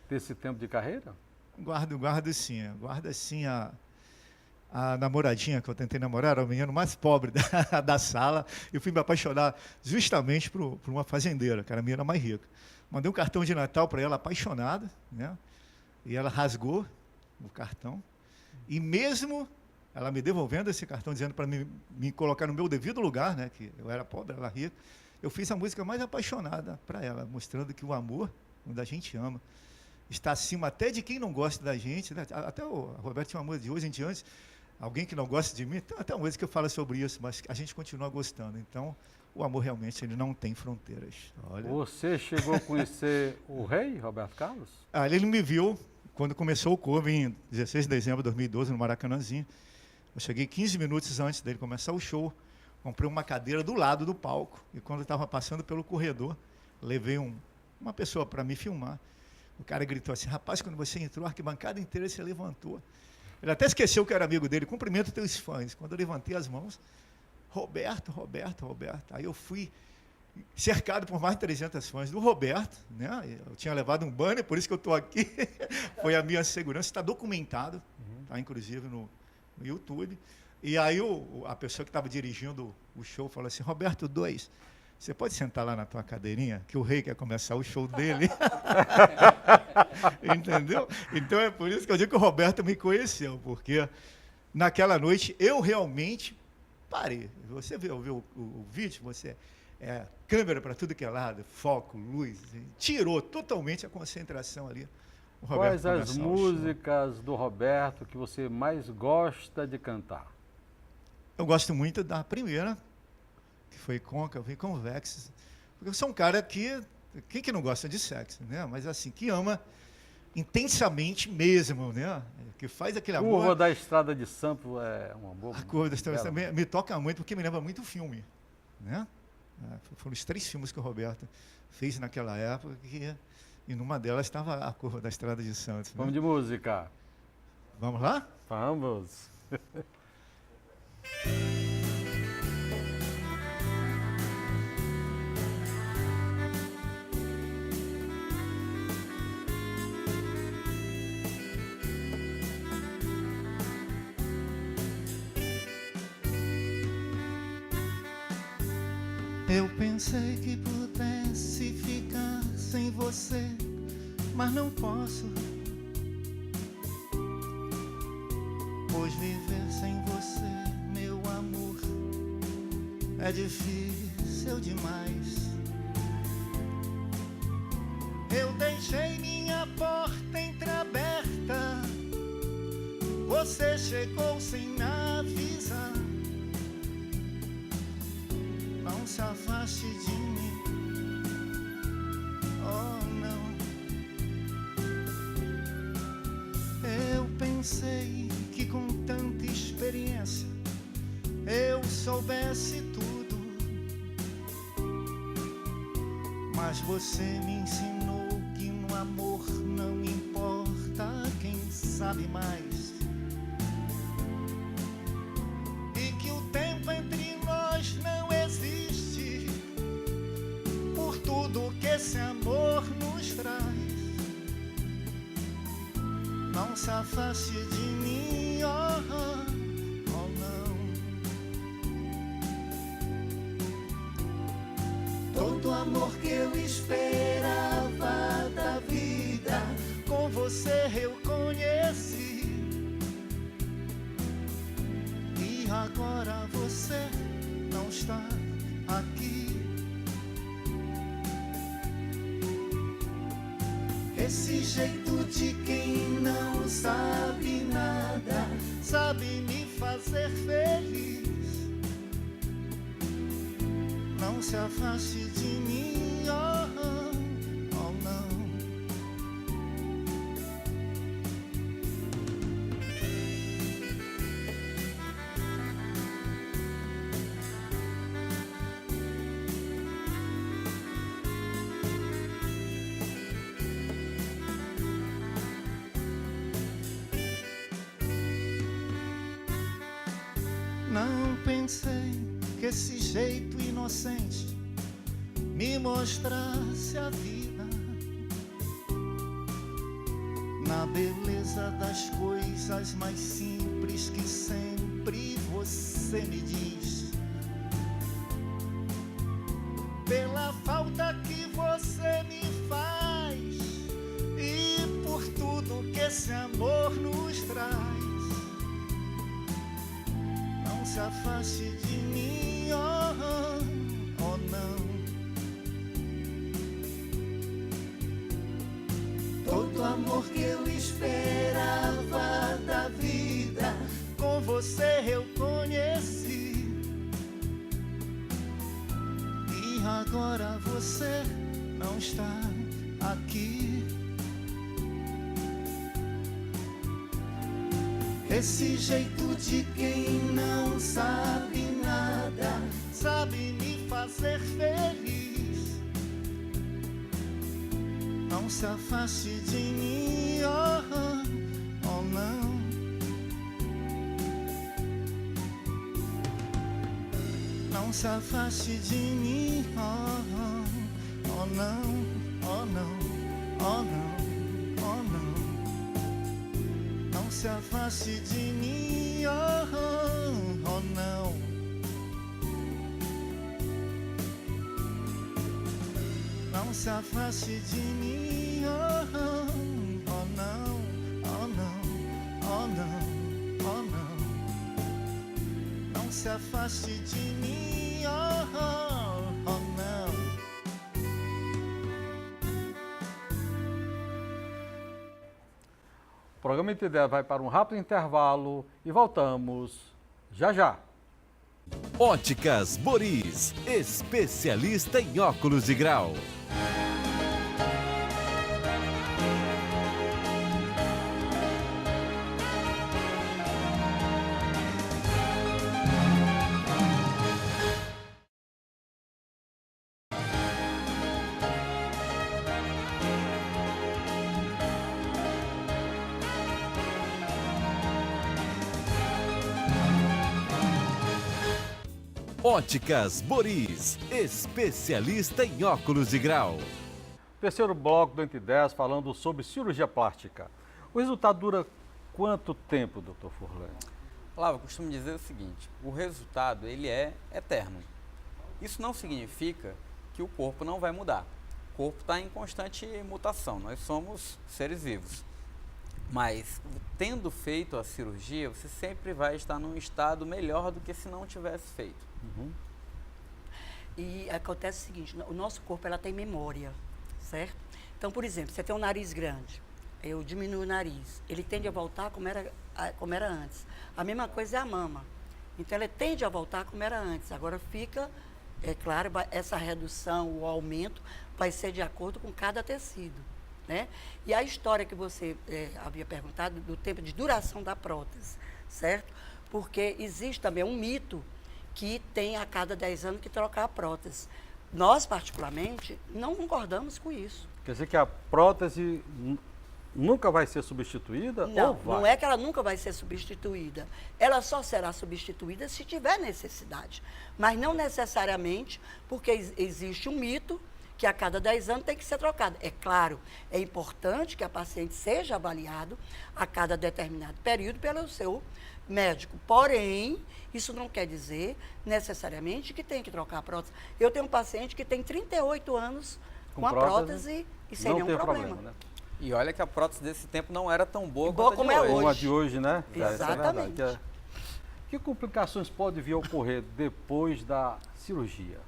desse tempo de carreira? Guardo sim. Guardo sim a namoradinha que eu tentei namorar, era o menino mais pobre da sala. Eu fui me apaixonar justamente por uma fazendeira, que era a menina mais rica. Mandei um cartão de Natal para ela, apaixonada, né? E ela rasgou o cartão. E mesmo ela me devolvendo esse cartão, dizendo para me colocar no meu devido lugar, né, que eu era pobre, ela rica, eu fiz a música mais apaixonada para ela, mostrando que o amor, quando a gente ama, está acima até de quem não gosta da gente, né? Até o Roberto tinha uma música de hoje em diante, alguém que não gosta de mim, tem até uma música que fala sobre isso, mas a gente continua gostando. Então, o amor realmente ele não tem fronteiras. Olha. Você chegou a conhecer o rei, Roberto Carlos? Ele me viu quando começou o cover, em 16 de dezembro de 2012, no Maracanãzinho. Eu cheguei 15 minutos antes dele começar o show, comprei uma cadeira do lado do palco, e quando eu estava passando pelo corredor, levei uma pessoa para me filmar. O cara gritou assim, rapaz, quando você entrou, a arquibancada inteira se levantou. Ele até esqueceu que eu era amigo dele, cumprimento teus fãs. Quando eu levantei as mãos, Roberto. Aí eu fui cercado por mais de 300 fãs do Roberto, né? Eu tinha levado um banner, por isso que eu estou aqui. Foi a minha segurança, está documentado, tá, inclusive no YouTube. E aí a pessoa que estava dirigindo o show falou assim, Roberto 2, você pode sentar lá na tua cadeirinha, que o rei quer começar o show dele. Entendeu? Então é por isso que eu digo que o Roberto me conheceu, porque naquela noite eu realmente parei. Você viu o vídeo, você... câmera para tudo que é lado, foco, luz, tirou totalmente a concentração ali. Quais as músicas do Roberto que você mais gosta de cantar? Eu gosto muito da primeira, que foi côncavo e convexo. Porque eu sou um cara que... Quem que não gosta de sexo, né? Mas assim, que ama intensamente mesmo, né? Que faz aquele amor... Curva da Estrada de Santos é uma boa... A Curva da Estrada bela. também me toca muito, porque me lembra muito o filme, né? Foram os 3 filmes que o Roberto fez naquela época, e numa delas estava a Curva da Estrada de Santos. Né? Vamos de música. Vamos lá? Vamos. Eu pensei que pudesse ficar sem você, mas não posso, pois viver sem você, meu amor, é difícil demais. Eu deixei minha porta entreaberta, você chegou sem me avisar. Não se afaste de mim, oh não. Eu pensei que com tanta experiência eu soubesse tudo, mas você me ensinou que no amor não importa quem sabe mais, e que o tempo entre nós não existe, por tudo que esse amor nos traz. Não se afaste de mim, oh, oh não. Todo amor que eu esperava da vida, com você eu conheci, e agora você não está aqui. Esse jeito de quem não sabe nada, sabe me fazer feliz. Não se afaste de mim, oh, oh não. Não pensei que esse jeito inocente me mostrasse a vida, na beleza das coisas mais simples que sempre você me diz, pela falta que você me faz e por tudo que esse amor nos traz. Não se afaste de mim, oh, oh não. Todo amor que eu esperava da vida, com você eu conheci, e agora você não está aqui. Esse jeito de quem não sabe nada, sabe me fazer feliz. Não se afaste de mim, oh, oh não. Não se afaste de mim, oh, oh, oh não, oh não, oh não, oh não. Não se afaste de mim, oh, oh não. Não se afaste de mim, oh, oh não, oh não, oh não, oh não. Não se afaste de mim, oh, oh não. O programa Entender vai para um rápido intervalo e voltamos já já. Óticas Boris, especialista em óculos de grau. Óticas Boris, especialista em óculos de grau. Terceiro bloco do Entre 10 falando sobre cirurgia plástica. O resultado dura quanto tempo, doutor Furlan? Olavo, eu costumo dizer o seguinte, o resultado ele é eterno. Isso não significa que o corpo não vai mudar. O corpo está em constante mutação, nós somos seres vivos. Mas, tendo feito a cirurgia, você sempre vai estar num estado melhor do que se não tivesse feito. E acontece o seguinte, o nosso corpo ela tem memória, certo? Então, por exemplo, você tem um nariz grande, eu diminuo o nariz, ele tende a voltar como era antes. A mesma coisa é a mama. Então, ela tende a voltar como era antes. Agora fica, é claro, essa redução, o aumento, vai ser de acordo com cada tecido, né? E a história que você havia perguntado do tempo de duração da prótese, certo? Porque existe também um mito que tem a cada 10 anos que trocar a prótese. Nós, particularmente, não concordamos com isso. Quer dizer que a prótese nunca vai ser substituída? Não, ou vai? não é que ela nunca vai ser substituída. Ela só será substituída se tiver necessidade. Mas não necessariamente, porque existe um mito que a cada 10 anos tem que ser trocada. É claro, é importante que a paciente seja avaliada a cada determinado período pelo seu médico. Porém, isso não quer dizer necessariamente que tem que trocar a prótese. Eu tenho um paciente que tem 38 anos com a prótese e sem nenhum problema. Né? E olha que a prótese desse tempo não era tão boa, como é hoje. Como a de hoje, né? Exatamente. Que complicações podem vir a ocorrer depois da cirurgia?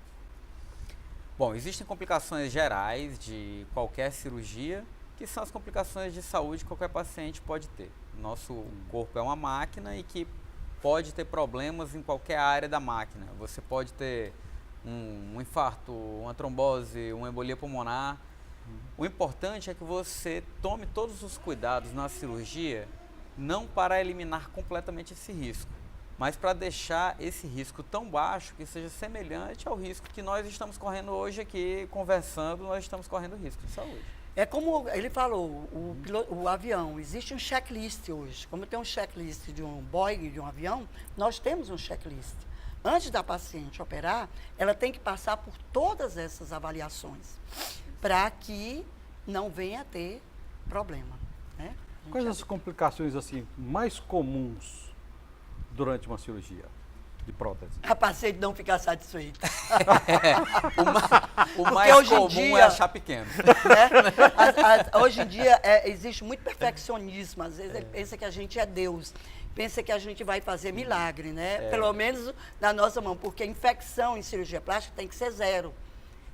Bom, existem complicações gerais de qualquer cirurgia, que são as complicações de saúde que qualquer paciente pode ter. Nosso corpo é uma máquina e que pode ter problemas em qualquer área da máquina. Você pode ter um infarto, uma trombose, uma embolia pulmonar. O importante é que você tome todos os cuidados na cirurgia, não para eliminar completamente esse risco, mas para deixar esse risco tão baixo que seja semelhante ao risco que nós estamos correndo hoje aqui, conversando, nós estamos correndo risco de saúde. É como ele falou, o avião, existe um checklist hoje. Como tem um checklist de um Boeing, de um avião, nós temos um checklist. Antes da paciente operar, ela tem que passar por todas essas avaliações para que não venha a ter problema, né? Quais as complicações assim mais comuns durante uma cirurgia de prótese? A paciente não ficar satisfeita. O mais hoje em comum dia, é achar pequeno. Né? Hoje em dia existe muito perfeccionismo. Às vezes ele pensa que a gente é Deus. Pensa que a gente vai fazer milagre, né? Pelo menos na nossa mão. Porque infecção em cirurgia plástica tem que ser 0.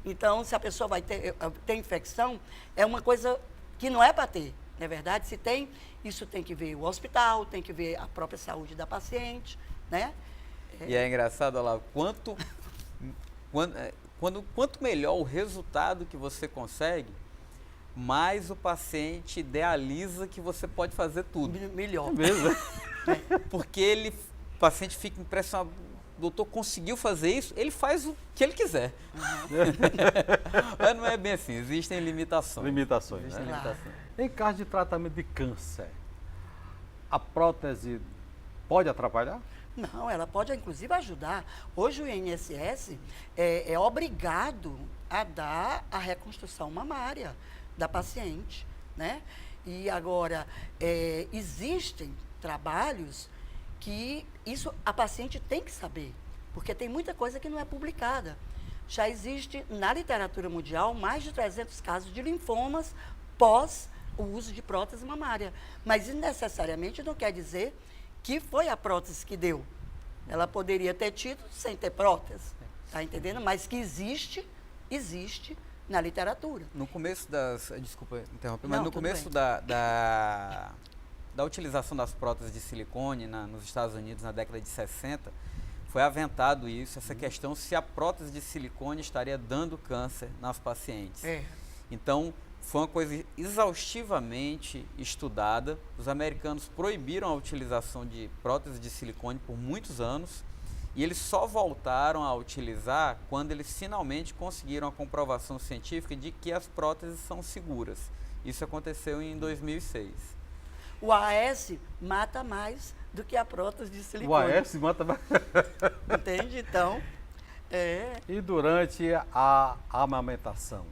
Então, se a pessoa vai ter infecção, é uma coisa que não é para ter. Não é verdade? Se tem, isso tem que ver o hospital, tem que ver a própria saúde da paciente, né? E é engraçado, Olavo, quanto melhor o resultado que você consegue, mais o paciente idealiza que você pode fazer tudo. Melhor. É mesmo? Porque o paciente fica impressionado, o doutor conseguiu fazer isso, ele faz o que ele quiser. Mas não é bem assim, existem limitações. Limitações, Existem né? limitações. Em caso de tratamento de câncer, a prótese pode atrapalhar? Não, ela pode inclusive ajudar. Hoje o INSS é obrigado a dar a reconstrução mamária da paciente, né? E agora, existem trabalhos que isso a paciente tem que saber, porque tem muita coisa que não é publicada. Já existe na literatura mundial mais de 300 casos de linfomas pós o uso de prótese mamária. Mas isso necessariamente não quer dizer que foi a prótese que deu. Ela poderia ter tido sem ter prótese, tá entendendo? Mas que existe na literatura. No começo desculpa interromper, mas Não, no tudo começo bem. da utilização das próteses de silicone nos Estados Unidos na década de 60, foi aventado isso, essa questão se a prótese de silicone estaria dando câncer nas pacientes. Então, foi uma coisa exaustivamente estudada. Os americanos proibiram a utilização de prótese de silicone por muitos anos e eles só voltaram a utilizar quando eles finalmente conseguiram a comprovação científica de que as próteses são seguras. Isso aconteceu em 2006. O AS mata mais do que a prótese de silicone. O AS mata mais. Entende? Então, E durante a amamentação?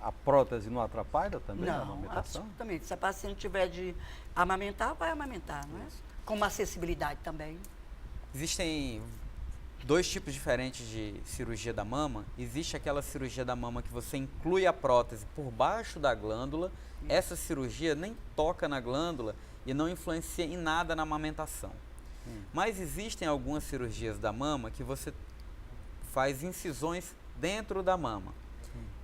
A prótese não atrapalha também a não, amamentação? absolutamente. Se a paciente tiver de amamentar, vai amamentar, não é? Com uma acessibilidade também. Existem dois tipos diferentes de cirurgia da mama. Existe aquela cirurgia da mama que você inclui a prótese por baixo da glândula. Essa cirurgia nem toca na glândula e não influencia em nada na amamentação. Mas existem algumas cirurgias da mama que você faz incisões dentro da mama.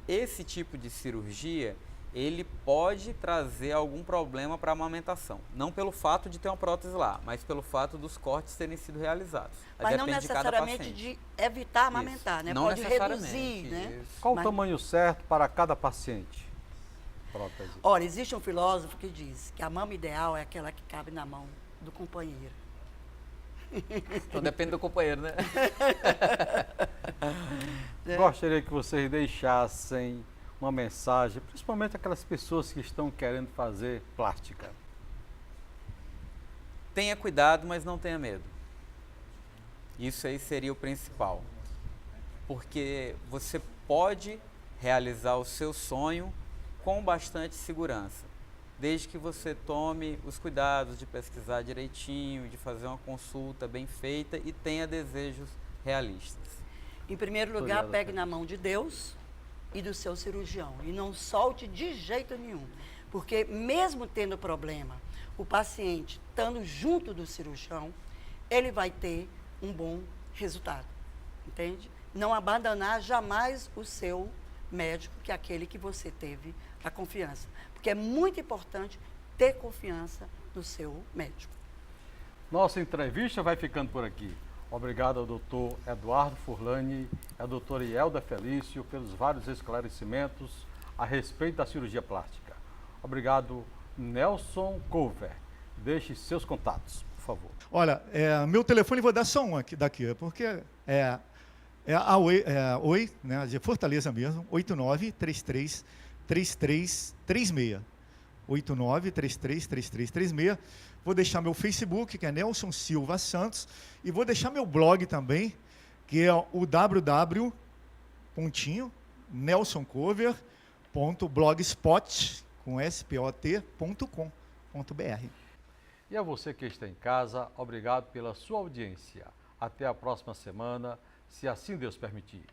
Esse tipo de cirurgia, ele pode trazer algum problema para a amamentação. Não pelo fato de ter uma prótese lá, mas pelo fato dos cortes terem sido realizados. Mas não Depende de cada necessariamente paciente. de evitar amamentar, né? Não Pode necessariamente, reduzir, né? isso. Qual Mas- o tamanho certo para cada paciente? Prótese. Ora, existe um filósofo que diz que a mama ideal é aquela que cabe na mão do companheiro. Então depende do companheiro, né? Gostaria que vocês deixassem uma mensagem, principalmente aquelas pessoas que estão querendo fazer plástica. Tenha cuidado, mas não tenha medo. Isso aí seria o principal. Porque você pode realizar o seu sonho com bastante segurança, desde que você tome os cuidados de pesquisar direitinho, de fazer uma consulta bem feita e tenha desejos realistas. Em primeiro lugar, pegue na mão de Deus e do seu cirurgião. E não solte de jeito nenhum. Porque mesmo tendo problema, o paciente estando junto do cirurgião, ele vai ter um bom resultado. Entende? Não abandonar jamais o seu médico, que é aquele que você teve a confiança. Porque é muito importante ter confiança no seu médico. Nossa entrevista vai ficando por aqui. Obrigado ao doutor Eduardo Furlani e à doutora Ielda Felício pelos vários esclarecimentos a respeito da cirurgia plástica. Obrigado, Nelson Cover. Deixe seus contatos, por favor. Olha, meu telefone, vou dar só um aqui, daqui, porque é a Oi, né, de Fortaleza mesmo, 89333336. 89333336. Vou deixar meu Facebook, que é Nelson Silva Santos, e vou deixar meu blog também, que é o www.nelsoncover.blogspot.com.br. E a você que está em casa, obrigado pela sua audiência. Até a próxima semana, se assim Deus permitir.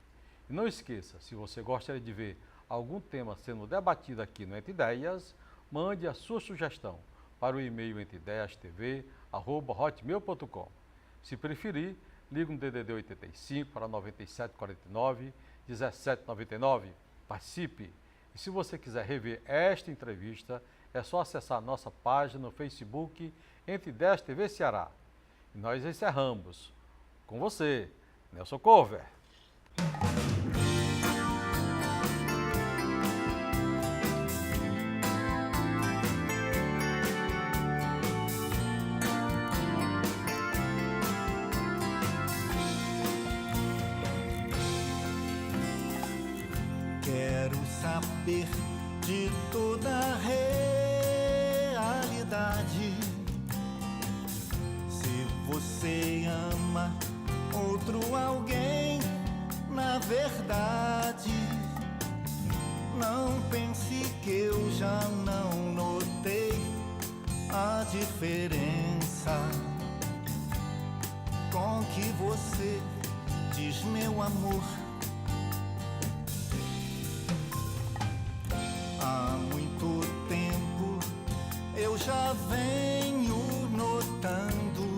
E não esqueça, se você gostaria de ver algum tema sendo debatido aqui no Entre Ideias, mande a sua sugestão para o e-mail entreideiastv@hotmail.com. Se preferir, ligue no DDD 85 para 9749 1799. Participe! E se você quiser rever esta entrevista, é só acessar nossa página no Facebook Entre Ideias TV Ceará. E nós encerramos com você, Nelson Cover. Quero saber de toda a realidade. Se você ama outro alguém, na verdade, não pense que eu já não notei a diferença com que você diz meu amor. Há muito tempo eu já venho notando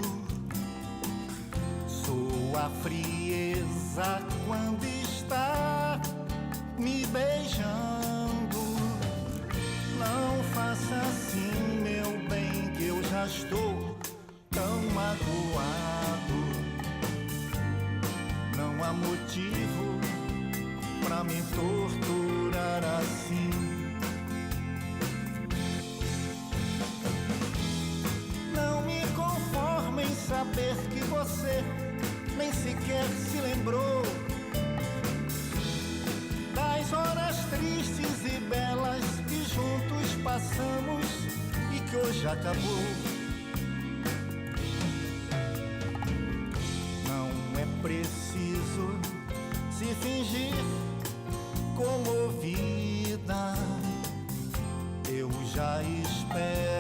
sua frieza quando está me beijando. Não faça assim, meu bem, que eu já estou tão magoado. você nem sequer se lembrou das horas tristes e belas que juntos passamos e que hoje acabou. Não é preciso se fingir comovida, eu já espero